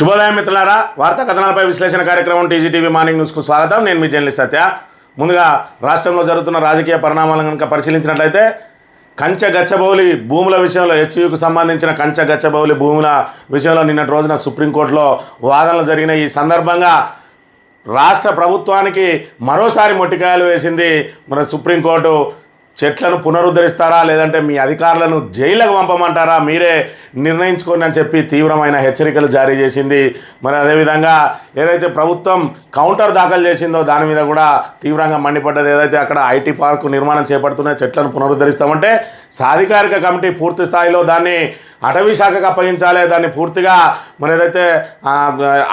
శుభోదయం మిత్రులారా, వార్తా కథనాలపై విశ్లేషణ కార్యక్రమం టీజీటీవీ మార్నింగ్ న్యూస్కు స్వాగతం. నేను మీ జర్నలిస్ట్ సత్య. ముందుగా రాష్ట్రంలో జరుగుతున్న రాజకీయ పరిణామాలను కనుక పరిశీలించినట్లయితే కంచెగచ్చబౌలి భూముల విషయంలో హెచ్యూకు సంబంధించిన కంచెగచ్చబౌలి భూముల విషయంలో నిన్నటి రోజున సుప్రీంకోర్టులో వాదనలు జరిగిన ఈ సందర్భంగా రాష్ట్ర ప్రభుత్వానికి మరోసారి మొట్టికాయలు వేసింది మన సుప్రీంకోర్టు. చెట్లను పునరుద్ధరిస్తారా లేదంటే మీ అధికారులను జైలుకు పంపమంటారా, మీరే నిర్ణయించుకోండి అని చెప్పి తీవ్రమైన హెచ్చరికలు జారీ చేసింది. మరి అదేవిధంగా ఏదైతే ప్రభుత్వం కౌంటర్ దాఖలు చేసిందో దాని మీద కూడా తీవ్రంగా మండిపడ్డది. ఏదైతే అక్కడ ఐటీ పార్కు నిర్మాణం చేపడుతున్న చెట్లను పునరుద్ధరిస్తామంటే సాధికారిక కమిటీ పూర్తి స్థాయిలో దాన్ని అటవీ శాఖకు అప్పగించాలి, దాన్ని పూర్తిగా మరి ఏదైతే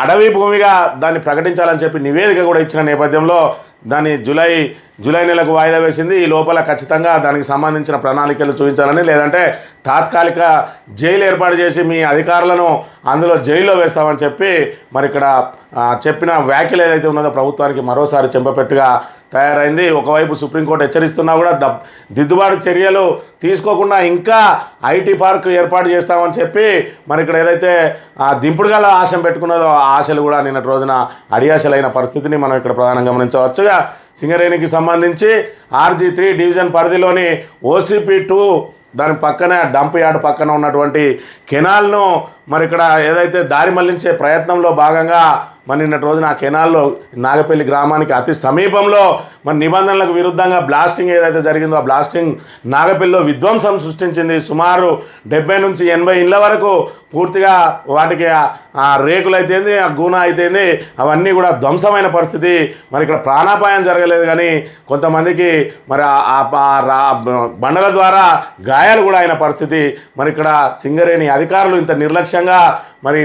అడవి భూమిగా దాన్ని ప్రకటించాలని చెప్పి నివేదిక కూడా ఇచ్చిన నేపథ్యంలో దాన్ని జూలై నెలకు వాయిదా వేసింది. ఈ లోపల ఖచ్చితంగా దానికి సంబంధించిన ప్రణాళికలు చూపించాలని, లేదంటే తాత్కాలిక జైలు ఏర్పాటు చేసి మీ అధికారులను అందులో జైల్లో వేస్తామని చెప్పి మరి ఇక్కడ చెప్పిన వ్యాఖ్యలు ఏదైతే ఉన్నదో ప్రభుత్వానికి మరోసారి చెంపపెట్టుగా తయారైంది. ఒకవైపు సుప్రీంకోర్టు హెచ్చరిస్తున్నా కూడా దిద్దుబాటు చర్యలు తీసుకోకుండా ఇంకా ఐటీ పార్క్ ఏర్పాటు చేస్తామని చెప్పి మరి ఇక్కడ ఏదైతే దింపుడుగల ఆశం పెట్టుకున్నదో ఆ ఆశలు కూడా నిన్నటి రోజున అడియాశలైన పరిస్థితిని మనం ఇక్కడ ప్రధానంగా గమనించవచ్చుగా. సింగరేణికి సంబంధించి RG3 డివిజన్ పరిధిలోని OCP2 దాని పక్కనే డంప్ యార్డ్ పక్కన ఉన్నటువంటి కెనాల్ను మరి ఇక్కడ ఏదైతే దారి మళ్లించే ప్రయత్నంలో భాగంగా మరి నిన్నటి రోజున ఆ కెనాల్లో నాగపల్లి గ్రామానికి అతి సమీపంలో మరి నిబంధనలకు విరుద్ధంగా బ్లాస్టింగ్ ఏదైతే జరిగిందో ఆ బ్లాస్టింగ్ నాగపల్లిలో విధ్వంసం సృష్టించింది. సుమారు 70 నుంచి 80 ఇళ్ల వరకు పూర్తిగా వాటికి ఆ రేకులు అయితేంది, ఆ గూన అయితేంది, అవన్నీ కూడా ధ్వంసమైన పరిస్థితి. మరి ఇక్కడ ప్రాణాపాయం జరగలేదు కానీ కొంతమందికి మరి బండల ద్వారా గాయాలు కూడా అయిన పరిస్థితి. మరి ఇక్కడ సింగరేణి అధికారులు ఇంత నిర్లక్ష్యంగా మరి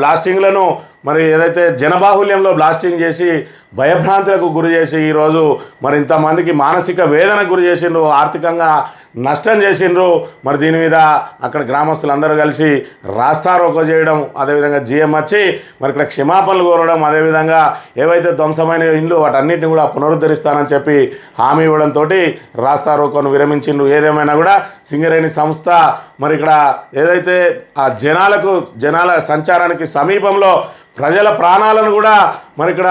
బ్లాస్టింగ్లను మరి ఏదైతే జనబాహుల్యంలో బ్లాస్టింగ్ చేసి భయభ్రాంతులకు గురి చేసి ఈరోజు మరి ఇంతమందికి మానసిక వేదనకు గురి చేసిండ్రు, ఆర్థికంగా నష్టం చేసిండ్రు. మరి దీని మీద అక్కడ గ్రామస్తులందరూ కలిసి రాస్తారోకో చేయడం, అదేవిధంగా GM వచ్చి మరి ఇక్కడ క్షమాపణలు కోరడం, అదేవిధంగా ఏవైతే ధ్వంసమైన ఇండ్లు వాటన్నిటిని కూడా పునరుద్ధరిస్తానని చెప్పి హామీ ఇవ్వడంతో రాస్తారోకోను విరమించిండ్రు. ఏదేమైనా కూడా సింగరేణి సంస్థ మరి ఇక్కడ ఏదైతే ఆ జనాల సంచారానికి సమీపంలో ప్రజల ప్రాణాలను కూడా మరి ఇక్కడ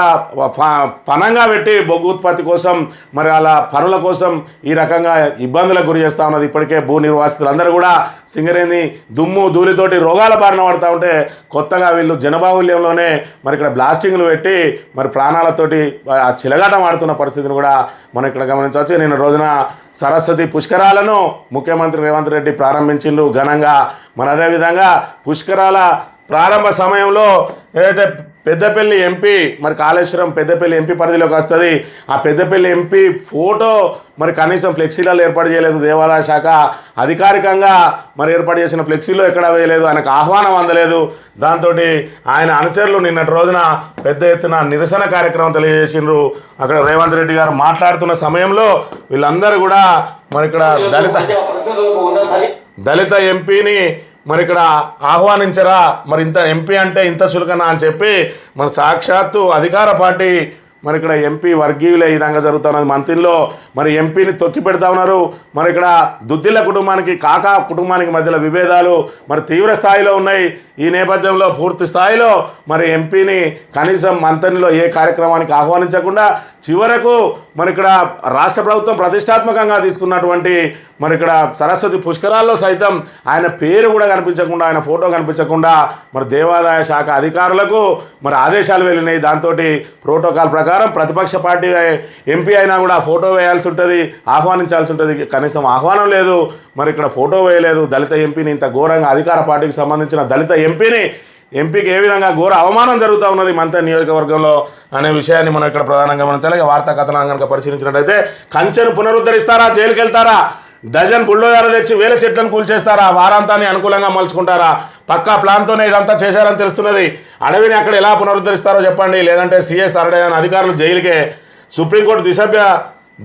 పణంగా పెట్టి బొగ్గు ఉత్పత్తి కోసం మరి అలా పనుల కోసం ఈ రకంగా ఇబ్బందులకు గురి చేస్తూ ఉన్నది. ఇప్పటికే భూ నిర్వాసితులందరూ కూడా సింగరేణి దుమ్ము ధూళితోటి రోగాల బారిన పడుతూ ఉంటే కొత్తగా వీళ్ళు జనబాహుల్యంలోనే మరి ఇక్కడ బ్లాస్టింగ్లు పెట్టి మరి ప్రాణాలతోటి ఆ చిలగాటం ఆడుతున్న పరిస్థితిని కూడా మనం ఇక్కడ గమనించవచ్చు. నిన్న రోజున సరస్వతి పుష్కరాలను ముఖ్యమంత్రి రేవంత్ రెడ్డి ప్రారంభించిండ్రు ఘనంగా. మరి అదేవిధంగా పుష్కరాల ప్రారంభ సమయంలో ఏదైతే పెద్దపల్లి ఎంపీ మరి కాళేశ్వరం పెద్దపల్లి ఎంపీ పరిధిలోకి వస్తుంది, ఆ పెద్దపల్లి ఎంపీ ఫోటో మరి కనీసం ఫ్లెక్సీలలో ఏర్పాటు చేయలేదు. దేవాదాయ శాఖ అధికారికంగా మరి ఏర్పాటు చేసిన ఫ్లెక్సీలో ఎక్కడ వేయలేదు, ఆయనకు ఆహ్వానం అందలేదు. దాంతో ఆయన అనుచరులు నిన్నటి రోజున పెద్ద ఎత్తున నిరసన కార్యక్రమం తెలియజేసిండ్రు. అక్కడ రేవంత్ రెడ్డి గారు మాట్లాడుతున్న సమయంలో వీళ్ళందరూ కూడా మరి ఇక్కడ దళిత ఎంపీని మరి ఇక్కడ ఆహ్వానించరా, మరి ఇంత ఎంపీ అంటే ఇంత చులకనా అని చెప్పి మరి సాక్షాత్తు అధికార పార్టీ మరి ఇక్కడ ఎంపీ వర్గీయులే ఈ విధంగా జరుగుతున్నది. మంత్రిలో మరి ఎంపీని తొక్కి పెడతా ఉన్నారు. మరి ఇక్కడ దుద్దిల్ల కుటుంబానికి కాకా కుటుంబానికి మధ్యలో విభేదాలు మరి తీవ్ర స్థాయిలో ఉన్నాయి. ఈ నేపథ్యంలో పూర్తి స్థాయిలో మరి ఎంపీని కనీసం మంత్రిలో ఏ కార్యక్రమానికి ఆహ్వానించకుండా చివరకు మరి ఇక్కడ రాష్ట్ర ప్రభుత్వం ప్రతిష్టాత్మకంగా తీసుకున్నటువంటి మరి ఇక్కడ సరస్వతి పుష్కరాల్లో సైతం ఆయన పేరు కూడా కనిపించకుండా, ఆయన ఫోటో కనిపించకుండా మరి దేవాదాయ శాఖ అధికారులకు మరి ఆదేశాలు వెళ్ళినాయి. దాంతో ప్రోటోకాల్ ప్రకారం ప్రతిపక్ష పార్టీ ఎంపీ అయినా కూడా ఫోటో వేయాల్సి ఉంటుంది, ఆహ్వానించాల్సి ఉంటుంది. కనీసం ఆహ్వానం లేదు, మరి ఇక్కడ ఫోటో వేయలేదు. దళిత ఎంపీని ఇంత ఘోరంగా అధికార పార్టీకి సంబంధించిన దళిత ఎంపీకి ఏ విధంగా ఘోర అవమానం జరుగుతూ ఉన్నది మంత్రి నియోజకవర్గంలో అనే విషయాన్ని మనం ఇక్కడ ప్రధానంగా గమనించాలి. వార్తా కథనాన్ని కనుక పరిశీలించినట్టయితే కంచెను పునరుద్ధరిస్తారా, జైలుకి వెళ్తారా, డజన్ బుల్డోజర్లు తెచ్చి వేల చెట్లను కూల్చేస్తారా, వారాంతాన్ని అనుకూలంగా మలుచుకుంటారా, పక్కా ప్లాన్తోనే ఇదంతా చేశారని తెలుస్తున్నది. అడవిని అక్కడ ఎలా పునరుద్ధరిస్తారో చెప్పండి, లేదంటే CS అరడైన అధికారులు జైలుకే. సుప్రీంకోర్టు ద్విసభ్య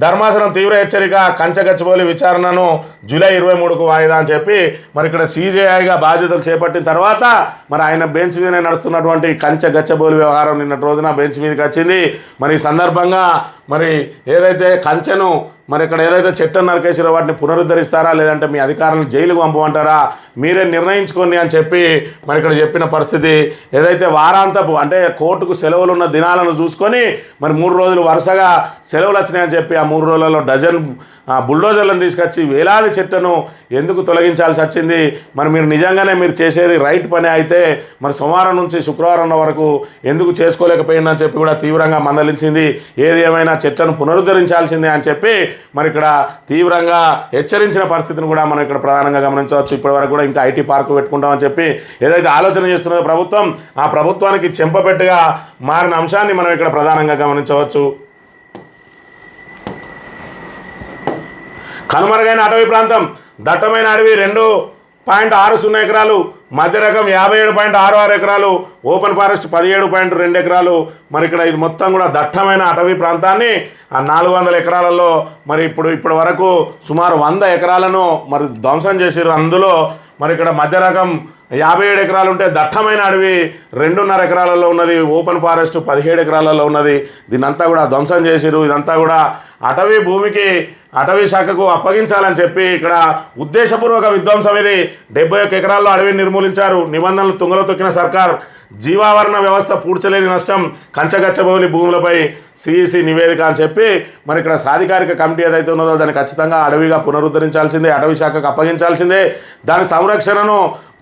ధర్మాసనం తీవ్ర హెచ్చరిక, కంచెగచ్చబౌలి విచారణను జూలై 23కు వాయిదా అని చెప్పి మరి ఇక్కడ CJIగా బాధ్యతలు చేపట్టిన తర్వాత మరి ఆయన బెంచ్ మీద నడుస్తున్నటువంటి కంచెగచ్చబౌలి వ్యవహారం నిన్నటి రోజున బెంచ్ మీదకి వచ్చింది. మరి ఈ సందర్భంగా మరి ఏదైతే కంచెను మరి ఇక్కడ ఏదైతే చెట్టును నరికేసారో వాటిని పునరుద్ధరిస్తారా లేదంటే మీ అధికారులను జైలుకు పంపమంటారా మీరే నిర్ణయించుకోండి అని చెప్పి మరి ఇక్కడ చెప్పిన పరిస్థితి. ఏదైతే వారాంతపు అంటే కోర్టుకు సెలవులు ఉన్న దినాలను చూసుకొని మరి 3 రోజులు వరుసగా సెలవులు వచ్చినాయని చెప్పి ఆ 3 రోజులలో డజన్ బుల్డోజర్లను తీసుకొచ్చి వేలాది చెట్టును ఎందుకు తొలగించాల్సి వచ్చింది? మరి మీరు నిజంగానే మీరు చేసేది రైట్ పని అయితే మరి సోమవారం నుంచి శుక్రవారం వరకు ఎందుకు చేసుకోలేకపోయిందని చెప్పి కూడా తీవ్రంగా మందలించింది. ఏది ఏమైనా చెట్లను పునరుద్ధరించాల్సిందే అని చెప్పి మరి ఇక్కడ తీవ్రంగా హెచ్చరించిన పరిస్థితిని కూడా మనం ఇక్కడ ప్రధానంగా గమనించవచ్చు. ఇప్పటివరకు కూడా ఇంకా ఐటీ పార్కు పెట్టుకుంటామని చెప్పి ఏదైతే ఆలోచన చేస్తున్నదో ప్రభుత్వం, ఆ ప్రభుత్వానికి చెంపపెట్టుగా మారిన అంశాన్ని మనం ఇక్కడ ప్రధానంగా గమనించవచ్చు. కనుమరుగైన అటవీ ప్రాంతం దట్టమైన అడవి 2.60 ఎకరాలు, మధ్య రకం 57.66 ఎకరాలు, ఓపెన్ ఫారెస్ట్ 17.2 ఎకరాలు. మరి ఇక్కడ ఇది మొత్తం కూడా దట్టమైన అటవీ ప్రాంతాన్ని ఆ 400 ఎకరాలలో మరి ఇప్పటి వరకు సుమారు 100 ఎకరాలను మరి ధ్వంసం చేసారు. అందులో మరి ఇక్కడ మధ్య రకం 57 ఎకరాలు ఉంటే దట్టమైన అడవి 2.5 ఎకరాలలో ఉన్నది, ఓపెన్ ఫారెస్ట్ 17 ఎకరాలలో ఉన్నది. దీన్నంతా కూడా ధ్వంసం చేసిరు. ఇదంతా కూడా అటవీ భూమికి అటవీ శాఖకు అప్పగించాలని చెప్పి ఇక్కడ ఉద్దేశపూర్వక విధ్వంసం. ఇది 71 ఎకరాల్లో అడవిని నిర్మూలించారు. నిబంధనలు తుంగలో తొక్కిన సర్కార్, జీవావరణ వ్యవస్థ పూడ్చలేని నష్టం, కంచగచ్చబౌలి భూములపై సిఈసి నివేదిక అని చెప్పి మరి ఇక్కడ సాధికారిక కమిటీ ఏదైతే ఉన్నదో దాన్ని ఖచ్చితంగా అడవిగా పునరుద్ధరించాల్సిందే, అటవీ శాఖకు అప్పగించాల్సిందే. దాని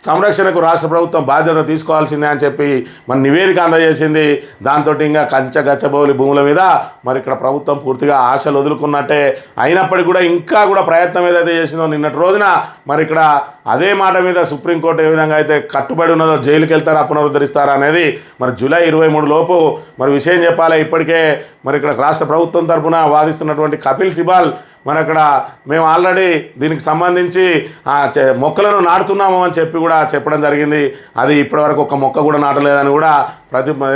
సంరక్షణకు రాష్ట్ర ప్రభుత్వం బాధ్యత తీసుకోవాల్సిందే అని చెప్పి మన నివేదిక అందజేసింది. దాంతో ఇంకా కంచగచ్చబౌలి భూముల మీద మరి ఇక్కడ ప్రభుత్వం పూర్తిగా ఆశలు వదులుకున్నట్టే. అయినప్పటికీ కూడా ఇంకా కూడా ప్రయత్నం ఏదైతే చేసిందో నిన్నటి రోజున మరి ఇక్కడ అదే మాట మీద సుప్రీంకోర్టు ఏ విధంగా అయితే కట్టుబడి ఉన్నదో జైలుకి వెళ్తారా పునరుద్ధరిస్తారా అనేది మరి జూలై 23 లోపు మరి విషయం చెప్పాలి. ఇప్పటికే మరి ఇక్కడ రాష్ట్ర ప్రభుత్వం తరఫున వాదిస్తున్నటువంటి కపిల్ సిబాల్ మన అక్కడ మేము ఆల్రెడీ దీనికి సంబంధించి మొక్కలను నాటుతున్నాము అని చెప్పి కూడా చెప్పడం జరిగింది. అది ఇప్పటివరకు ఒక మొక్క కూడా నాటలేదని కూడా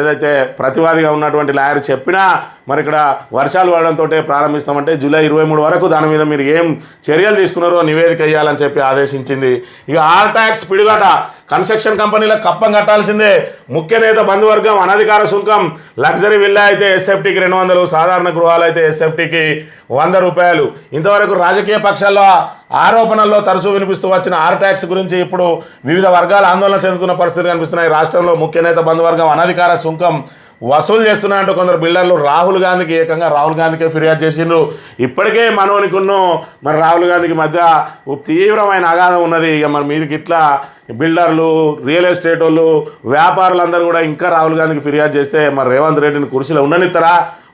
ఏదైతే ప్రతివాదిగా ఉన్నటువంటి లాయర్ చెప్పినా మరి ఇక్కడ వర్షాలు పడడంతో ప్రారంభిస్తామంటే జూలై 23 వరకు దాని మీద మీరు ఏం చర్యలు తీసుకున్నారో నివేదిక ఇవ్వాలని చెప్పి ఆదేశించింది. ఇక ఆర్ ట్యాక్స్ పిడుగాట, కన్స్ట్రక్షన్ కంపెనీలకు కప్పం కట్టాల్సిందే. ముఖ్య నేత బంధువర్గం అనధికార సుంకం. లగ్జరీ విల్లా అయితే ఎస్ఎఫ్టీకి 200, సాధారణ గృహాలు అయితే ఎస్ఎఫ్టీకి 100 రూపాయలు. ఇంతవరకు రాజకీయ పక్షాల్లో ఆరోపణల్లో తరచూ వినిపిస్తూ వచ్చిన ఆర్ ట్యాక్స్ గురించి ఇప్పుడు వివిధ వర్గాలు ఆందోళన చెందుతున్న పరిస్థితులు కనిపిస్తున్నాయి. రాష్ట్రంలో ముఖ్య నేత బంధువర్గం అనధికార సుంకం వసూలు చేస్తున్నాయంటూ కొందరు బిల్డర్లు రాహుల్ గాంధీకే ఫిర్యాదు చేసిండ్రు. ఇప్పటికే మనోనికున్న మరి రాహుల్ గాంధీకి మధ్య తీవ్రమైన అగాధం ఉన్నది. ఇక మరి మీరు ఇట్లా బిల్డర్లు, రియల్ ఎస్టేట్ వాళ్ళు, వ్యాపారులందరూ కూడా ఇంకా రాహుల్ గాంధీకి ఫిర్యాదు చేస్తే మరి రేవంత్ రెడ్డిని కుర్చీలో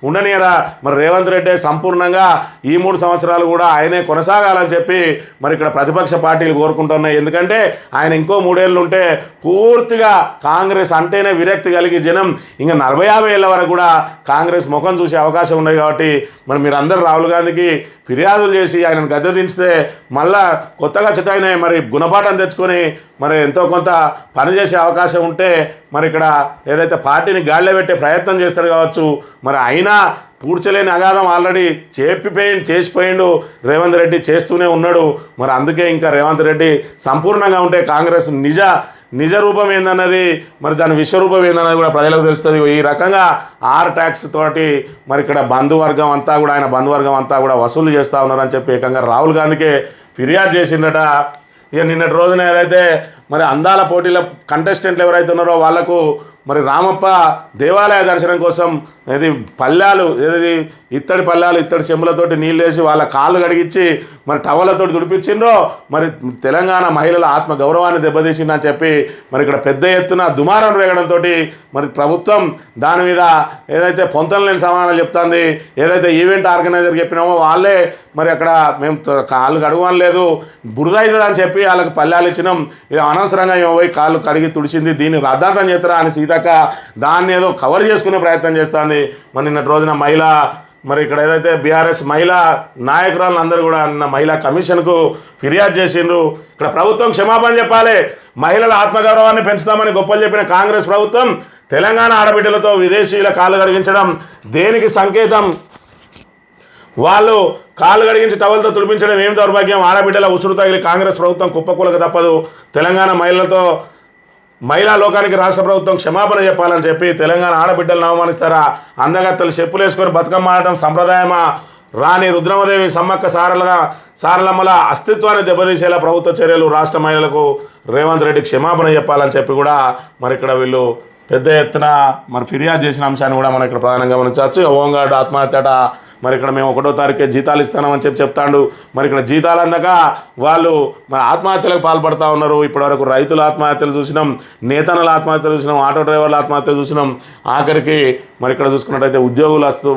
ఉండనియరా? మరి రేవంత్ రెడ్డి సంపూర్ణంగా ఈ 3 సంవత్సరాలు కూడా ఆయనే కొనసాగాలని చెప్పి మరి ఇక్కడ ప్రతిపక్ష పార్టీలు కోరుకుంటున్నాయి. ఎందుకంటే ఆయన ఇంకో 3 ఏళ్ళు ఉంటే పూర్తిగా కాంగ్రెస్ అంటేనే విరక్తి కలిగి జనం ఇంకా 40-50 ఏళ్ళ వరకు కూడా కాంగ్రెస్ ముఖం చూసే అవకాశం ఉన్నాయి. కాబట్టి మరి మీరు అందరూ రాహుల్ గాంధీకి ఫిర్యాదులు చేసి ఆయనను గద్దె దించితే మళ్ళా కొత్తగా చిట్టైన మరి గుణపాఠం తెచ్చుకొని మరి ఎంతో కొంత పనిచేసే అవకాశం ఉంటే మరి ఇక్కడ ఏదైతే పార్టీని గాడిలో పెట్టే ప్రయత్నం చేస్తారు కావచ్చు. మరి అయినా పూడ్చలేని అగాధం ఆల్రెడీ చేసిపోయిండు రేవంత్ రెడ్డి, చేస్తూనే ఉన్నాడు. మరి అందుకే ఇంకా రేవంత్ రెడ్డి సంపూర్ణంగా ఉంటే కాంగ్రెస్ నిజ రూపం ఏందన్నది మరి దాని విశ్వరూపం ఏందన్నది కూడా ప్రజలకు తెలుస్తుంది. ఈ రకంగా ఆర్ ట్యాక్స్ తోటి మరి ఇక్కడ ఆయన బంధువర్గం అంతా కూడా వసూలు చేస్తూ ఉన్నారని చెప్పి ఏకంగా రాహుల్ గాంధీకే ఫిర్యాదు చేసిండట. ఇక నిన్నటి రోజున ఏదైతే మరి అందాల పోటీల కంటెస్టెంట్లు ఎవరైతే ఉన్నారో వాళ్లకు మరి రామప్ప దేవాలయ దర్శనం కోసం ఇత్తడి పళ్ళాలు ఇత్తడి చెంబులతోటి నీళ్ళు వేసి వాళ్ళ కాళ్ళు కడిగించి మరి టవలతోటి తుడిపించిండ్రో మరి తెలంగాణ మహిళల ఆత్మ గౌరవాన్ని దెబ్బతీసిందని చెప్పి మరి ఇక్కడ పెద్ద ఎత్తున దుమారం రేగడంతో మరి ప్రభుత్వం దాని మీద ఏదైతే పొంతలు లేని సమాధానం చెప్తుంది. ఏదైతే ఈవెంట్ ఆర్గనైజర్ చెప్పినామో వాళ్ళే మరి అక్కడ మేము కాళ్ళు కడగడం లేదు, బురద అవుతుంది అని చెప్పి వాళ్ళకి పళ్ళాలు ఇచ్చినాం. ఇది అనవసరంగా పోయి కాళ్ళు కడిగి తుడిచింది, దీన్ని రద్దాంతం చేస్తారా అని సీతక్క దాన్ని ఏదో కవర్ చేసుకునే ప్రయత్నం చేస్తుంది. మరి నిన్నటి రోజున మరి ఇక్కడ ఏదైతే బీఆర్ఎస్ మహిళా నాయకురాలను అందరూ కూడా మహిళా కమిషన్కు ఫిర్యాదు చేసిండ్రు. ఇక్కడ ప్రభుత్వం క్షమాపణ చెప్పాలి. మహిళల ఆత్మగౌరవాన్ని పెంచుతామని గొప్పలు చెప్పిన కాంగ్రెస్ ప్రభుత్వం తెలంగాణ ఆడబిడ్డలతో విదేశీయుల కాళ్ళు కడిగించడం దేనికి సంకేతం? వాళ్ళు కాళ్ళు కడిగించి టవల్తో తుడిపించడం ఏం దౌర్భాగ్యం? ఆడబిడ్డల ఉసురు తగిలి కాంగ్రెస్ ప్రభుత్వం కుప్పకూలక తప్పదు. తెలంగాణ మహిళలతో మహిళా లోకానికి రాష్ట్ర ప్రభుత్వం క్షమాపణ చెప్పాలని చెప్పి తెలంగాణ ఆడబిడ్డలను అవమానిస్తారా? అందగత్తలు చెప్పులు వేసుకొని బతుకమ్మ ఆడటం సంప్రదాయమా? రాణి రుద్రమదేవి సమ్మక్క సారలమ్మల అస్తిత్వాన్ని దెబ్బతీసేలా ప్రభుత్వ చర్యలు. రాష్ట్ర మహిళలకు రేవంత్ రెడ్డి క్షమాపణ చెప్పాలని చెప్పి కూడా మరి ఇక్కడ వీళ్ళు పెద్ద ఎత్తున మరి ఫిర్యాదు చేసిన అంశాన్ని కూడా మనం ఇక్కడ ప్రధానంగా గమనించవచ్చు. హోంగార్డు ఆత్మహత్యట, మరి ఇక్కడ మేము 1వ తారీఖే జీతాలు ఇస్తామని చెప్తాడు. మరి ఇక్కడ జీతాలు అందక వాళ్ళు మరి ఆత్మహత్యలకు పాల్పడుతూ ఉన్నారు. ఇప్పటివరకు రైతుల ఆత్మహత్యలు చూసినాం, నేతన్నల ఆత్మహత్యలు చూసినాం, ఆటో డ్రైవర్ల ఆత్మహత్యలు చూసినాం. ఆఖరికి మరి ఇక్కడ చూసుకున్నట్టయితే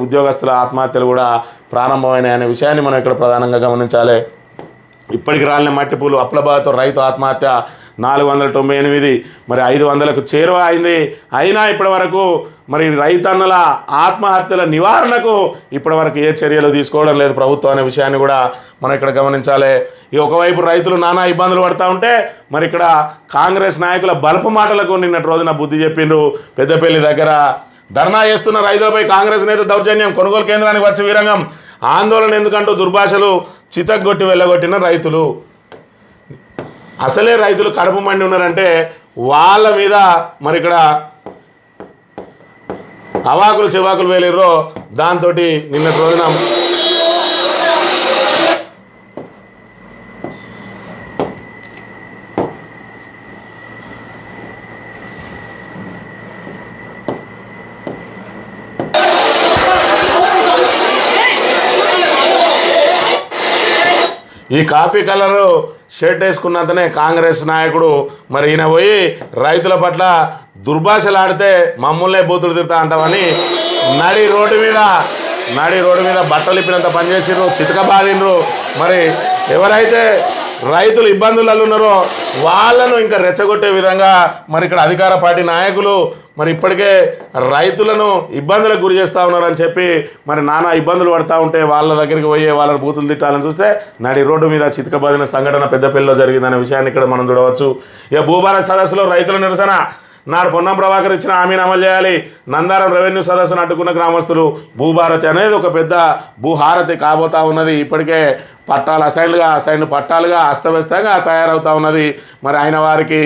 ఉద్యోగస్తుల ఆత్మహత్యలు కూడా ప్రారంభమైనాయి అనే విషయాన్ని మనం ఇక్కడ ప్రధానంగా గమనించాలి. ఇప్పటికి రాలిన మట్టిపూలు అప్లబాతో రైతు ఆత్మహత్య 498, మరి 500కు చేరువ అయింది. అయినా ఇప్పటి వరకు మరి రైతన్నల ఆత్మహత్యల నివారణకు ఇప్పటివరకు ఏ చర్యలు తీసుకోవడం లేదు ప్రభుత్వం అనే విషయాన్ని కూడా మనం ఇక్కడ గమనించాలి. ఈ ఒకవైపు రైతులు నానా ఇబ్బందులు పడుతూ ఉంటే మరి ఇక్కడ కాంగ్రెస్ నాయకుల బలుపు మాటలకు నిన్నటి రోజున బుద్ధి చెప్పిండ్రు. పెద్దపల్లి దగ్గర ధర్నా చేస్తున్న రైతులపై కాంగ్రెస్ నేత దౌర్జన్యం, కొనుగోలు కేంద్రానికి వచ్చి వీరంగం, ఆందోళన ఎందుకంటూ దుర్భాషలు చితగ్గొట్టి వెళ్ళగొట్టిన రైతులు. అసలే రైతులు కడుపు మండి ఉన్నారంటే వాళ్ళ మీద మరి ఇక్కడ అవాకులు చివాకులు వేలిర్రో దాంతో నిన్నటి రోజున ఈ కాఫీ కలరు షర్ట్ వేసుకున్నంతనే కాంగ్రెస్ నాయకుడు మరి ఈయన పోయి రైతుల పట్ల దుర్భాషలాడితే మమ్మల్నే బూతులు తిడతా అంటామని నడి రోడ్డు మీద బట్టలు ఇప్పినంత పనిచేసిర్రు, చితక బాధిండ్రు. మరి ఎవరైతే రైతులు ఇబ్బందులలో ఉన్నారో వాళ్ళను ఇంకా రెచ్చగొట్టే విధంగా మరి ఇక్కడ అధికార పార్టీ నాయకులు మరి ఇప్పటికే రైతులను ఇబ్బందులకు గురి చేస్తూ ఉన్నారని చెప్పి మరి నానా ఇబ్బందులు పడుతూ ఉంటే వాళ్ళ దగ్గరికి పోయి వాళ్ళని బూతులు తిట్టాలని చూస్తే నడి రోడ్డు మీద చితకబాదిన సంఘటన పెద్దపల్లిలో జరిగిందనే విషయాన్ని ఇక్కడ మనం చూడవచ్చు. ఇక భూభారత్ సదస్సులో రైతుల నిరసన. నాడు పొన్నం ప్రభాకర్ ఇచ్చిన హామీని అమలు చేయాలి. నందారం రెవెన్యూ సదస్సును అడ్డుకున్న గ్రామస్తులు. భూభారతి అనేది ఒక పెద్ద భూహారతి కాబోతా ఉన్నది. ఇప్పటికే పట్టాలు అసైన్డ్ పట్టాలుగా అస్తవ్యస్తంగా తయారవుతూ ఉన్నది. మరి ఆయన వారికి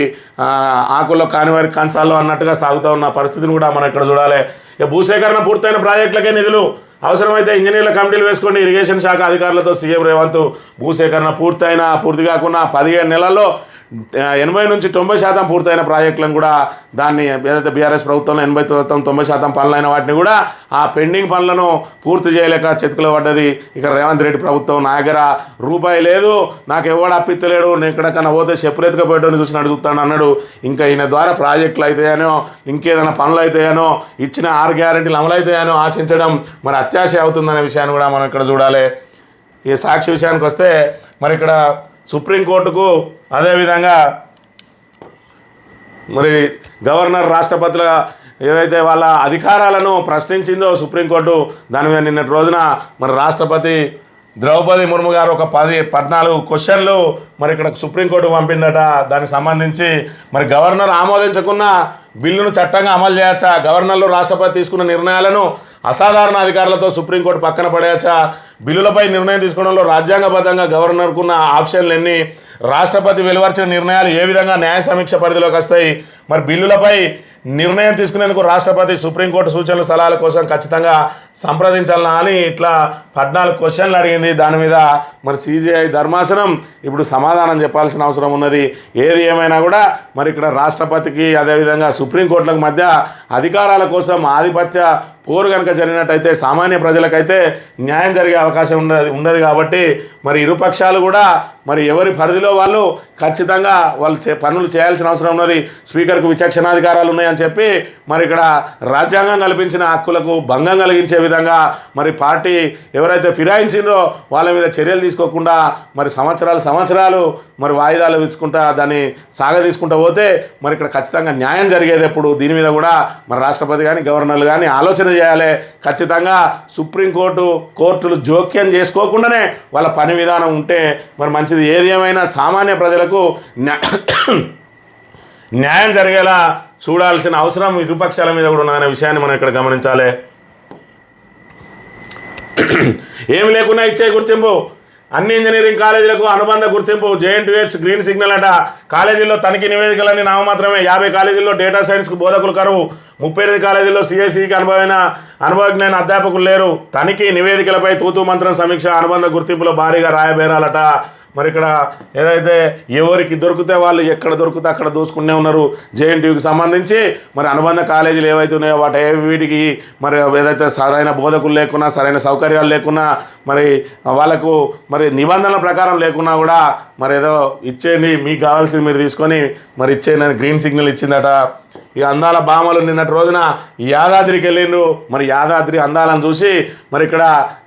ఆకుల్లో కాని వారికి కంచాల్లో అన్నట్టుగా సాగుతూ ఉన్న పరిస్థితిని కూడా మనం ఇక్కడ చూడాలి. ఇక భూసేకరణ పూర్తయిన ప్రాజెక్టులకే నిధులు. అవసరమైతే ఇంజనీర్ల కమిటీలు వేసుకోండి. ఇరిగేషన్ శాఖ అధికారులతో సీఎం రేవంత్. భూసేకరణ పూర్తి కాకుండా 15 నెలల్లో 80 నుంచి 90% పూర్తయిన ప్రాజెక్టులను కూడా దాన్ని ఏదైతే బీఆర్ఎస్ ప్రభుత్వంలో 80-90% పనులైన వాటిని కూడా ఆ పెండింగ్ పనులను పూర్తి చేయలేక చెతుకులో పడ్డది. ఇక రేవంత్ రెడ్డి ప్రభుత్వం నా దగ్గర రూపాయి లేదు, నాకు ఎవడు అప్పిత్తలేడు, నేను ఎక్కడికన్నా పోతే చెప్పులు ఎత్తుకపోయేటోని చూసినట్టు చూస్తాను అన్నాడు. ఇంకా ఈయన ద్వారా ప్రాజెక్టులు అవుతాయనో ఇంకేదైనా పనులు అవుతాయనో ఇచ్చిన 6 గ్యారెంటీలు అమలు అవుతాయనో ఆశించడం మరి అత్యాశ అవుతుందనే విషయాన్ని కూడా మనం ఇక్కడ చూడాలి. ఈ సాక్షి విషయానికి వస్తే మరి ఇక్కడ సుప్రీంకోర్టుకు అదేవిధంగా మరి గవర్నర్ రాష్ట్రపతుల ఏదైతే వాళ్ళ అధికారాలను ప్రశ్నించిందో సుప్రీంకోర్టు, దాని మీద నిన్నటి రోజున మరి రాష్ట్రపతి ద్రౌపది ముర్ము గారు ఒక 14 క్వశ్చన్లు మరి ఇక్కడ సుప్రీంకోర్టుకు పంపిందట. దానికి సంబంధించి మరి గవర్నర్ ఆమోదించకున్న బిల్లును చట్టంగా అమలు చేయొచ్చా? గవర్నర్లు రాష్ట్రపతి తీసుకున్న నిర్ణయాలను అసాధారణ అధికారులతో సుప్రీంకోర్టు పక్కన పడేయచ్చా? బిల్లులపై నిర్ణయం తీసుకోవడంలో రాజ్యాంగబద్ధంగా గవర్నర్కున్న ఆప్షన్లు ఎన్ని? రాష్ట్రపతి వెలువరిచిన నిర్ణయాలు ఏ విధంగా న్యాయ సమీక్ష పరిధిలోకి వస్తాయి? మరి బిల్లులపై నిర్ణయం తీసుకునేందుకు రాష్ట్రపతి సుప్రీంకోర్టు సూచనలు సలహాల కోసం ఖచ్చితంగా సంప్రదించాలనా అని ఇట్లా 14 క్వశ్చన్లు అడిగింది. దాని మీద మరి సిజేఐ ధర్మాసనం ఇప్పుడు సమాధానం చెప్పాల్సిన అవసరం ఉన్నది. ఏది ఏమైనా కూడా మరి ఇక్కడ రాష్ట్రపతికి అదేవిధంగా సుప్రీంకోర్టులకు మధ్య అధికారాల కోసం ఆధిపత్య పోరు కనుక జరిగినట్టయితే సామాన్య ప్రజలకైతే న్యాయం జరిగే అవకాశం ఉండదు. కాబట్టి మరి ఇరుపక్షాలు కూడా మరి ఎవరి పరిధిలో వాళ్ళు ఖచ్చితంగా వాళ్ళు పనులు చేయాల్సిన అవసరం ఉన్నది. స్పీకర్కు విచక్షణాధికారాలు ఉన్నాయని చెప్పి మరి ఇక్కడ రాజ్యాంగం కల్పించిన హక్కులకు భంగం కలిగించే విధంగా మరి పార్టీ ఎవరైతే ఫిరాయించిందో వాళ్ళ మీద చర్యలు తీసుకోకుండా మరి సంవత్సరాలు మరి వాయిదాలు ఇచ్చుకుంటా దాన్ని సాగదీసుకుంటూ పోతే మరి ఇక్కడ ఖచ్చితంగా న్యాయం జరిగేది ఎప్పుడు? దీని మీద కూడా మరి రాష్ట్రపతి కానీ గవర్నర్లు కానీ ఆలోచన చేయాలి. ఖచ్చితంగా కోర్టులు జోక్యం చేసుకోకుండానే వాళ్ళ పని విధానం ఉంటే మరి మంచిది. ఏది ఏమైనా సామాన్య ప్రజలకు న్యాయం జరిగేలా చూడాల్సిన అవసరం ఇరుపక్షాల మీద కూడా ఉన్నదనే విషయాన్ని మనం ఇక్కడ గమనించాలి. ఏమి లేకున్నా ఇచ్చే గుర్తింపు. అన్ని ఇంజనీరింగ్ కాలేజీలకు అనుబంధ గుర్తింపు. JNTH గ్రీన్ సిగ్నల్ అట. కాలేజీల్లో తనిఖీ నివేదికలన్నీ నామమాత్రమే. 50 కాలేజీల్లో డేటా సైన్స్కు బోధకులు కరువు. 38 కాలేజీల్లో సిఎస్ఈకి అనుభవజ్ఞైన అధ్యాపకులు లేరు. తనిఖీ నివేదికలపై తూతూ మంత్రం సమీక్ష. అనుబంధ గుర్తింపులో భారీగా రాయబేరాలట. మరి ఇక్కడ ఏదైతే ఎవరికి దొరికితే వాళ్ళు ఎక్కడ దొరికితే అక్కడ దోసుకునే ఉన్నారు. జేఎన్టీయూకి సంబంధించి మరి అనుబంధ కాలేజీలు ఏవైతే ఉన్నాయో వీటికి మరి ఏదైతే సరైన బోధకులు లేకున్నా, సరైన సౌకర్యాలు లేకున్నా, మరి వాళ్ళకు మరి నిబంధనల ప్రకారం లేకున్నా కూడా మరి ఏదో ఇచ్చేయండి, మీకు కావాల్సింది మీరు తీసుకొని మరి ఇచ్చేయండి అని గ్రీన్ సిగ్నల్ ఇచ్చిందట. ఈ అందాల భామలు నిన్నటి రోజున యాదాద్రికి వెళ్ళిండ్రు. మరి యాదాద్రి అందాలను చూసి మరి ఇక్కడ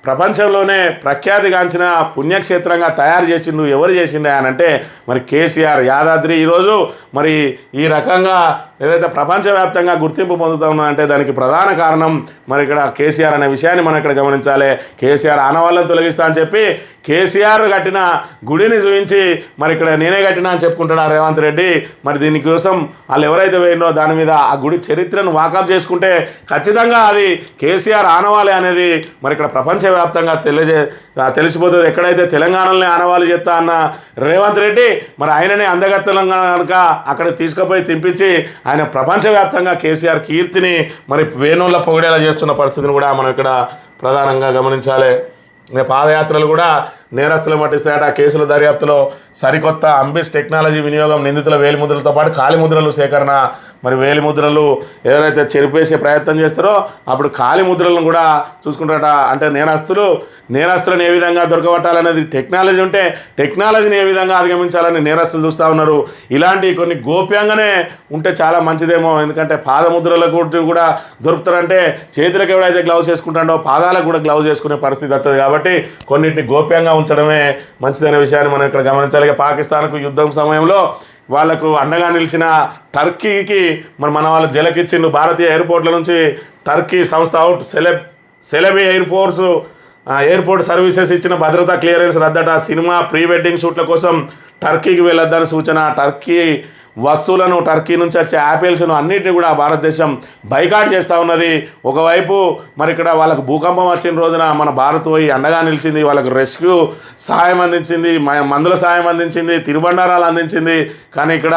ప్రపంచంలోనే ప్రఖ్యాతిగాంచిన పుణ్యక్షేత్రంగా తయారు చేసిండ్రు. ఎవరు చేసిండ్రు అని అంటే మరి కేసీఆర్. యాదాద్రి ఈరోజు మరి ఈ రకంగా ఏదైతే ప్రపంచవ్యాప్తంగా గుర్తింపు పొందుతూ ఉన్నదంటే దానికి ప్రధాన కారణం మరి ఇక్కడ కేసీఆర్ అనే విషయాన్ని మనం ఇక్కడ గమనించాలి. కేసీఆర్ ఆనవాళ్ళను తొలగిస్తా అని చెప్పి కేసీఆర్ కట్టిన గుడిని చూపించి మరి ఇక్కడ నేనే కట్టినా అని చెప్పుకుంటున్నారు రేవంత్ రెడ్డి. మరి దీనికోసం వాళ్ళు ఎవరైతే వేయండో దాని మీద ఆ గుడి చరిత్రను వాకప్ చేసుకుంటే ఖచ్చితంగా అది కేసీఆర్ ఆనవాళ్ళే అనేది మరి ఇక్కడ ప్రపంచవ్యాప్తంగా తెలిసిపోతుంది. ఎక్కడైతే తెలంగాణలోనే ఆనవాళ్ళు చెప్తా అన్న రేవంత్ రెడ్డి మరి ఆయననే అందగత్తెలంగా కనుక అక్కడ తీసుకుపోయి తినిపించి ఆయన ప్రపంచవ్యాప్తంగా కేసీఆర్ కీర్తిని మరి వేణువుల పొగిడేలా చేస్తున్న పరిస్థితిని కూడా మనం ఇక్కడ ప్రధానంగా గమనించాలి. పాదయాత్రలు కూడా నేరస్తులు పట్టిస్తాయట. కేసుల దర్యాప్తులో సరికొత్త అంబిస్ టెక్నాలజీ వినియోగం. నిందితుల వేలిముద్రలతో పాటు కాలిముద్రలు సేకరణ. మరి వేలిముద్రలు ఎవరైతే చెరిపేసే ప్రయత్నం చేస్తారో అప్పుడు కాలిముద్రలను కూడా చూసుకుంటారట. అంటే నేరస్తులను ఏ విధంగా దొరకబట్టాలనేది టెక్నాలజీ ఉంటే టెక్నాలజీని ఏ విధంగా అధిగమించాలని నేరస్తులు చూస్తూ ఉన్నారు. ఇలాంటి కొన్ని గోప్యంగానే ఉంటే చాలా మంచిదేమో. ఎందుకంటే పాదముద్రలకు కూడా దొరుకుతారంటే చేతులకు ఎవడైతే గ్లౌజ్ వేసుకుంటాడో పాదాలకు కూడా గ్లౌజ్ వేసుకునే పరిస్థితి వస్తుంది. కాబట్టి కొన్నిటిని గోప్యంగా ఉంచడమే మంచిదనే విషయాన్ని మనం ఇక్కడ గమనించాలి. పాకిస్తాన్కు యుద్ధం సమయంలో వాళ్లకు అండగా నిలిచిన టర్కీకి మన వాళ్ళు జలకిచ్చిండు. భారతీయ ఎయిర్పోర్ట్ల నుంచి టర్కీ సంస్థ అవుట్. సెలబీ ఎయిర్పోర్ట్ సర్వీసెస్ ఇచ్చిన భద్రతా క్లియరెన్స్ రద్దట. సినిమా ప్రీ వెడ్డింగ్ షూట్ల కోసం టర్కీకి వెళ్ళొద్దని సూచన. టర్కీ వస్తువులను, టర్కీ నుంచి వచ్చే యాపిల్స్ను అన్నింటినీ కూడా భారతదేశం బైకాట్ చేస్తూ ఉన్నది. ఒకవైపు మరి ఇక్కడ వాళ్ళకు భూకంపం వచ్చిన రోజున మన భారత్ పోయి అండగా నిలిచింది. వాళ్ళకు రెస్క్యూ సహాయం అందించింది, మందుల సహాయం అందించింది, తిరుబండారాలు అందించింది. కానీ ఇక్కడ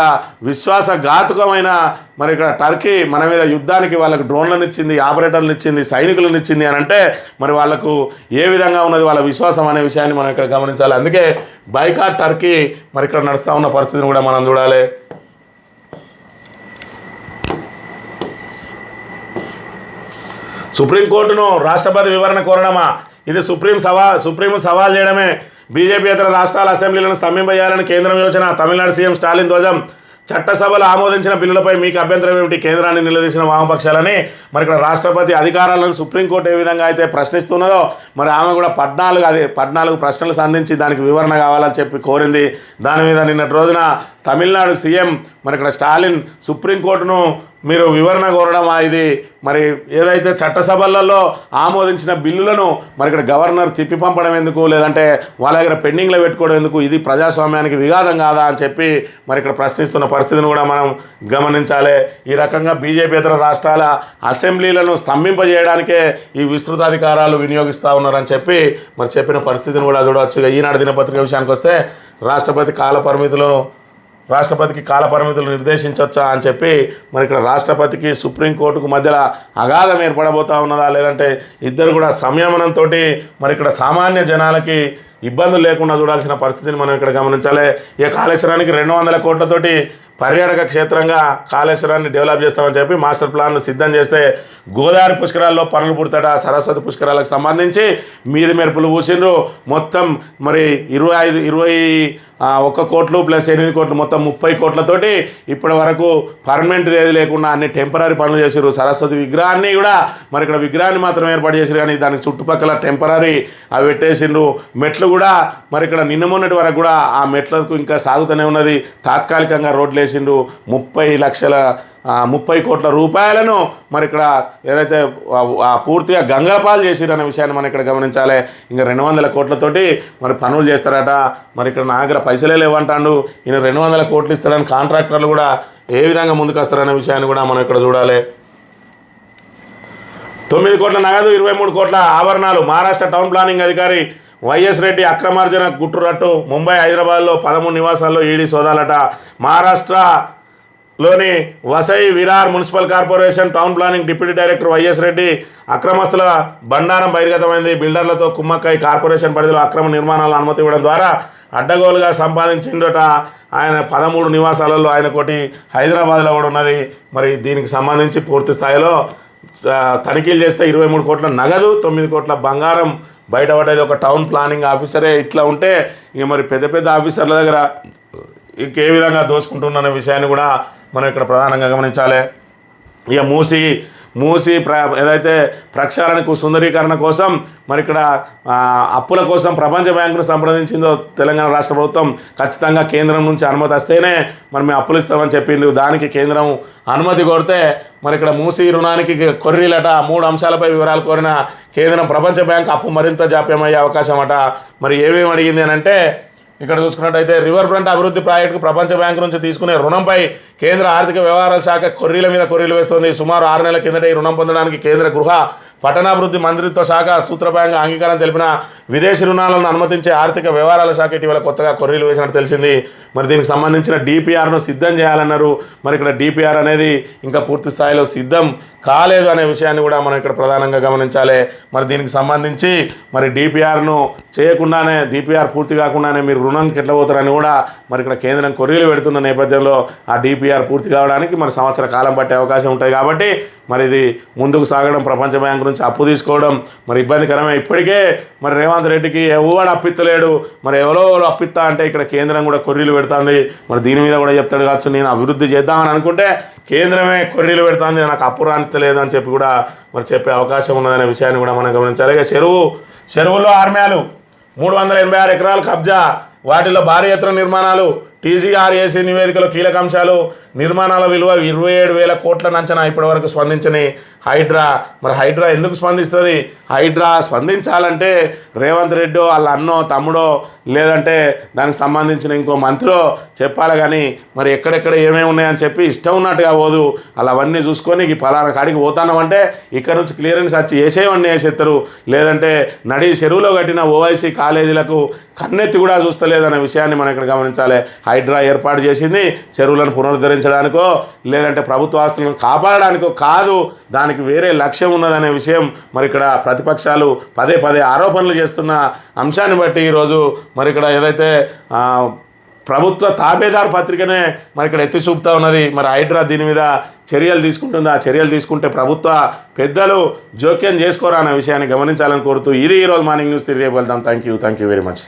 విశ్వాసఘాతుకమైన మరి ఇక్కడ టర్కీ మన మీద యుద్ధానికి వాళ్ళకు డ్రోన్లను ఇచ్చింది, ఆపరేటర్లను ఇచ్చింది, సైనికులను ఇచ్చింది అని అంటే మరి వాళ్ళకు ఏ విధంగా ఉన్నది వాళ్ళ విశ్వాసం అనే విషయాన్ని మనం ఇక్కడ గమనించాలి. అందుకే బైకాట్ టర్కీ మరి ఇక్కడ నడుస్తూ ఉన్న పరిస్థితిని కూడా మనం చూడాలి. సుప్రీంకోర్టును రాష్ట్రపతి వివరణ కోరడమా? ఇది సుప్రీం సవాల్ చేయడమే. బీజేపీయేతర రాష్ట్రాల అసెంబ్లీలను స్తంభింపజేయాలని కేంద్రం యోచన. తమిళనాడు సీఎం స్టాలిన్ ధ్వజం. చట్టసభలు ఆమోదించిన బిల్లులపై మీకు అభ్యంతరం ఏమిటి? కేంద్రాన్ని నిలదీసిన వామపక్షాలని మరి ఇక్కడ రాష్ట్రపతి అధికారాలను సుప్రీంకోర్టు ఏ విధంగా అయితే ప్రశ్నిస్తున్నదో మరి ఆమె కూడా 14 ప్రశ్నలు సంధించి దానికి వివరణ కావాలని చెప్పి కోరింది. దాని మీద నిన్నటి రోజున తమిళనాడు సీఎం మరి ఇక్కడ స్టాలిన్ సుప్రీంకోర్టును మీరు వివరణ కోరడమా? ఇది మరి ఏదైతే చట్టసభలలో ఆమోదించిన బిల్లులను మరి ఇక్కడ గవర్నర్ తిప్పి పంపడం ఎందుకు, లేదంటే వాళ్ళ దగ్గర పెండింగ్లో పెట్టుకోవడం ఎందుకు? ఇది ప్రజాస్వామ్యానికి విఘాతం కాదా అని చెప్పి మరి ఇక్కడ ప్రశ్నిస్తున్న పరిస్థితిని కూడా మనం గమనించాలి. ఈ రకంగా బీజేపీయేతర రాష్ట్రాల అసెంబ్లీలను స్తంభింపజేయడానికే ఈ విస్తృత అధికారాలు వినియోగిస్తూ ఉన్నారని చెప్పి మరి చెప్పిన పరిస్థితిని కూడా చూడవచ్చు. ఈనాడు దినపత్రిక విషయానికి వస్తే రాష్ట్రపతికి కాలపరిమితులు నిర్దేశించవచ్చా అని చెప్పి మరి ఇక్కడ రాష్ట్రపతికి సుప్రీంకోర్టుకు మధ్యలో అగాధం ఏర్పడబోతూ ఉన్నదా, లేదంటే ఇద్దరు కూడా సంయమనంతో మరి ఇక్కడ సామాన్య జనాలకి ఇబ్బందులు లేకుండా చూడాల్సిన పరిస్థితిని మనం ఇక్కడ గమనించాలి. ఇక కాళేశ్వరానికి 200 కోట్లతోటి పర్యాటక క్షేత్రంగా కాళేశ్వరాన్ని డెవలప్ చేస్తామని చెప్పి మాస్టర్ ప్లాన్ను సిద్ధం చేస్తే గోదావరి పుష్కరాల్లో పనులు పుడతాడ. సరస్వతి పుష్కరాలకు సంబంధించి మీది మెరుపులు పూసిండ్రు. మొత్తం మరి 21 కోట్లు ప్లస్ 8 కోట్లు మొత్తం 30 కోట్లతోటి ఇప్పటి వరకు పర్మనెంట్ ఏది లేకుండా అన్ని టెంపరీ పనులు చేసారు. సరస్వతి విగ్రహాన్ని కూడా మరి ఇక్కడ విగ్రహాన్ని మాత్రం ఏర్పాటు చేసారు, కానీ దానికి చుట్టుపక్కల టెంపరీ అవి పెట్టేసిండ్రు. మెట్లు కూడా మరి ఇక్కడ నిన్న మొన్నటి వరకు కూడా ఆ మెట్లకు ఇంకా సాగుతూనే ఉన్నది. తాత్కాలికంగా రోడ్లు వేసిండ్రు. 30 కోట్ల రూపాయలను మరి ఇక్కడ ఏదైతే పూర్తిగా గంగాపాలు చేసిరు అనే విషయాన్ని మనం ఇక్కడ గమనించాలి. ఇంకా 200 కోట్లతోటి మరి పనులు చేస్తారట. మరి ఇక్కడ నా దగ్గర పైసలే లేవంటాడు ఈయన. 200 కోట్లు ఇస్తారని కాంట్రాక్టర్లు కూడా ఏ విధంగా ముందుకు వస్తారనే విషయాన్ని కూడా మనం ఇక్కడ చూడాలి. 9 కోట్ల నగదు, 23 కోట్ల ఆభరణాలు. మహారాష్ట్ర టౌన్ ప్లానింగ్ అధికారి వైఎస్ రెడ్డి అక్రమార్జన గుట్టురట్టు ముంబై హైదరాబాద్లో 13 నివాసాల్లో ఈడీ సోదాలట. మహారాష్ట్రలోని Vasai Virar municipal corporation town planning deputy director YS Reddy అక్రమస్తుల బండారం బహిర్గతమైంది. బిల్డర్లతో కుమ్మక్కై కార్పొరేషన్ పరిధిలో అక్రమ నిర్మాణాలను అనుమతి ఇవ్వడం ద్వారా అడ్డగోలుగా సంపాదించిందట. ఆయన 13 నివాసాలలో ఆయన కోటి హైదరాబాద్లో కూడా ఉన్నది. మరి దీనికి సంబంధించి పూర్తి స్థాయిలో తనిఖీలు చేస్తే 23 కోట్ల నగదు 9 కోట్ల బంగారం బయటపడేది. ఒక టౌన్ ప్లానింగ్ ఆఫీసరే ఇట్లా ఉంటే ఇక మరి పెద్ద పెద్ద ఆఫీసర్ల దగ్గర ఇంకే విధంగా దోచుకుంటున్న విషయాన్ని కూడా మనం ఇక్కడ ప్రధానంగా గమనించాలి. ఇక మూసి ఏదైతే ప్రక్షాళనకు సుందరీకరణ కోసం మరి ఇక్కడ అప్పుల కోసం ప్రపంచ బ్యాంకును సంప్రదించిందో తెలంగాణ రాష్ట్ర ప్రభుత్వం ఖచ్చితంగా కేంద్రం నుంచి అనుమతి వస్తేనే మరి మేము అప్పులు ఇస్తామని చెప్పింది. దానికి కేంద్రం అనుమతి కోరితే మరి ఇక్కడ మూసి రుణానికి కొర్రీలట. 3 అంశాలపై వివరాలు కోరిన కేంద్రం ప్రపంచ బ్యాంక్ అప్పు మరింత జాప్యమయ్యే అవకాశం అట. మరి ఏమేమి అడిగింది అని అంటే ఇక్కడ చూసుకున్నట్టయితే రివర్ ఫ్రంట్ అభివృద్ధి ప్రాజెక్టుకు ప్రపంచ బ్యాంకు నుంచి తీసుకునే రుణంపై కేంద్ర ఆర్థిక వ్యవహారాల శాఖ కొర్రీల మీద కొర్రీలు వేస్తోంది. సుమారు 6 నెలల కిందట ఈ రుణం పొందడానికి కేంద్ర గృహ పట్టణాభివృద్ధి మంత్రిత్వ శాఖ సూత్రప్రాయంగా అంగీకారం తెలిపిన విదేశీ రుణాలను అనుమతించే ఆర్థిక వ్యవహారాల శాఖ ఇటీవల కొత్తగా కొర్రీలు వేసినట్టు తెలిసింది. మరి దీనికి సంబంధించిన డిపిఆర్ను సిద్ధం చేయాలన్నారు. మరి ఇక్కడ డిపిఆర్ అనేది ఇంకా పూర్తి స్థాయిలో సిద్ధం కాలేదు అనే విషయాన్ని కూడా మనం ఇక్కడ ప్రధానంగా గమనించాలి. మరి దీనికి సంబంధించి మరి డిపిఆర్ను చేయకుండానే డిపిఆర్ పూర్తి కాకుండానే మీరు రుణానికి ఎట్లా పోతారని కూడా మరి ఇక్కడ కేంద్రం కొర్రీలు పెడుతున్న నేపథ్యంలో ఆ డిపిఆర్ పూర్తి కావడానికి మరి సంవత్సర కాలం పట్టే అవకాశం ఉంటుంది. కాబట్టి మరి ఇది ముందుకు సాగడం, ప్రపంచ బ్యాంకు నుంచి అప్పు తీసుకోవడం మరి ఇబ్బందికరమే. ఇప్పటికే మరి రేవంత్ రెడ్డికి ఎవడు అప్పిత్తలేడు. మరి ఎవరో అప్పిస్తా అంటే ఇక్కడ కేంద్రం కూడా కొర్రీలు పెడుతుంది. మరి దీని మీద కూడా చెప్తాడు కావచ్చు, నేను అభివృద్ధి చేద్దామని అనుకుంటే కేంద్రమే కొర్రీలు పెడుతుంది, నాకు అప్పు రానిత్తలేదు అని చెప్పి కూడా మరి చెప్పే అవకాశం ఉన్నదనే విషయాన్ని కూడా మనం గమనించాలి. ఇక చెరువుల్లో ఆర్మ్యాలు 386 ఎకరాలు కబ్జా, వాటిలో భారీ ఎత్తున నిర్మాణాలు. టీజీఆర్ఏసీ నివేదికలో కీలక అంశాలు. నిర్మాణాల విలువ 27,000 కోట్ల అంచనా. ఇప్పటివరకు స్పందించని హైడ్రా. మరి హైడ్రా ఎందుకు స్పందిస్తుంది? హైడ్రా స్పందించాలంటే రేవంత్ రెడ్డో వాళ్ళ అన్నో తమ్ముడో లేదంటే దానికి సంబంధించిన ఇంకో మంత్రో చెప్పాలి. కానీ మరి ఎక్కడెక్కడ ఏమేమి ఉన్నాయని చెప్పి ఇష్టం ఉన్నట్టుగా పోదు. అలా అవన్నీ చూసుకొని ఈ పలానా కాడికి పోతానంటే ఇక్కడ నుంచి క్లియరెన్స్ వచ్చి వేసేవన్నీ వేసేస్తారు. లేదంటే నడి చెరువులో కట్టిన ఓవైసీ కాలేజీలకు కన్నెత్తి కూడా చూస్తలేదనే విషయాన్ని మనం ఇక్కడ గమనించాలి. హైడ్రా ఏర్పాటు చేసింది చెరువులను పునరుద్ధరించడానికో లేదంటే ప్రభుత్వ ఆస్తులను కాపాడడానికో కాదు, దానికి వేరే లక్ష్యం ఉన్నదనే విషయం మరి ఇక్కడ ప్రతిపక్షాలు పదే ఆరోపణలు చేస్తున్న అంశాన్ని బట్టి ఈరోజు మరి ఇక్కడ ఏదైతే ప్రభుత్వ తాబేదారు పత్రికనే మరి ఇక్కడ ఎత్తి చూపుతా ఉన్నది. మరి హైడ్రా దీని మీద చర్యలు తీసుకుంటుంది. ఆ చర్యలు తీసుకుంటే ప్రభుత్వ పెద్దలు జోక్యం చేసుకోరా అనే విషయాన్ని గమనించాలని కోరుతూ ఇది ఈరోజు మార్నింగ్ న్యూస్. తిరిగి వెళ్దాం. Thank you very much.